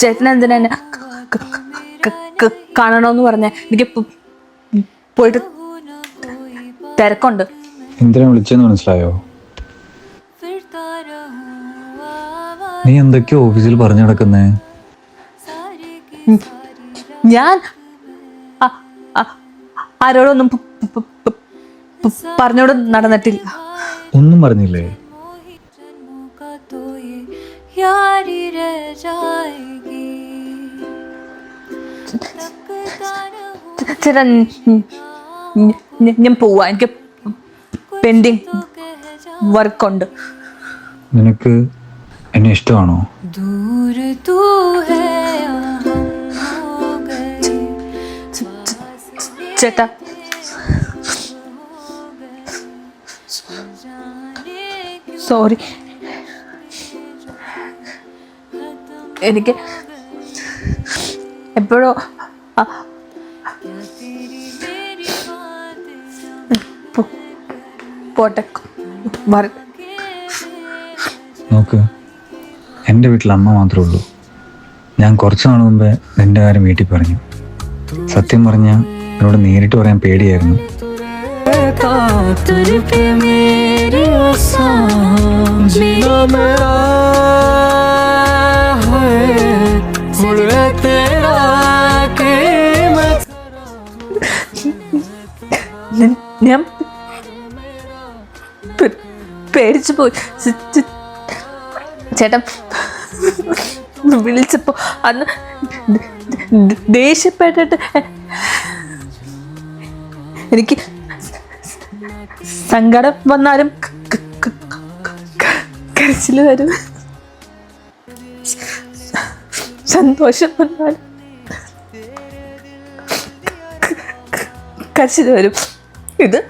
ചേട്ടൻ എന്തിനാ എന്നെ കാണണമെന്ന് പറഞ്ഞേ? എനിക്ക് പോയിട്ട് തിരക്കുണ്ട്. എന്തിനാ വിളിച്ചെന്ന് മനസ്സിലായോ? നീ എന്തൊക്കെയോ ഓഫീസിൽ പറഞ്ഞു നടക്കുന്നേ? ഞാൻ ആരോടൊന്നും പറഞ്ഞോട് നടന്നിട്ടില്ല. ഒന്നും പറഞ്ഞില്ലേ? ചേട്ടാ ഞാൻ പോവാ, എനിക്ക് പെൻഡിങ് വർക്കുണ്ട്. നിനക്ക് എന്നെ ഇഷ്ടമാണോ? ചേട്ടാ സോറി, എനിക്ക് എപ്പോഴോ പോട്ടെ. നോക്ക്, എൻ്റെ വീട്ടിൽ അമ്മ മാത്രമേ ഉള്ളൂ. ഞാൻ കുറച്ച് നാൾ മുമ്പേ നിന്റെ കാര്യം വീട്ടിൽ പറഞ്ഞു. സത്യം പറഞ്ഞാൽ എന്നോട് നേരിട്ട് പറയാൻ പേടിയായിരുന്നു. ഞാൻ പേടിച്ചു പോയി. ചേട്ടൻ വിളിച്ചപ്പോ അന്ന് ദേഷ്യപ്പെട്ടിട്ട് എനിക്ക് സങ്കടം വന്നാലും കരച്ചില് വരും, സന്തോഷം വന്നാലും കരച്ചില് വരും. ഇത്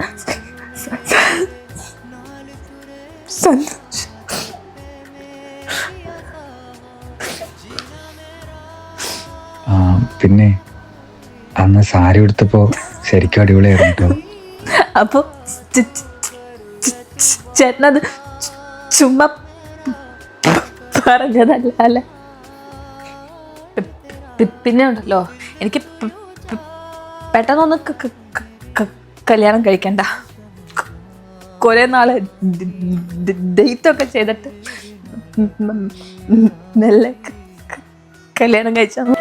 സന്തോഷം. പിന്നെ അന്ന് സാരി എടുത്തപ്പോ ശരിക്കും അടിപൊളിയായിരുന്നു കേട്ടോ. അപ്പൊ ചേട്ടനത് ചുമ്മാ പറഞ്ഞതല്ല അല്ലേ? പിന്നെ ഉണ്ടല്ലോ, എനിക്ക് പെട്ടെന്നൊന്ന് കല്യാണം കഴിക്കണ്ട. കുറെ നാള് ഡേറ്റൊക്കെ ചെയ്തിട്ട് നല്ല കല്യാണം കഴിച്ചാൽ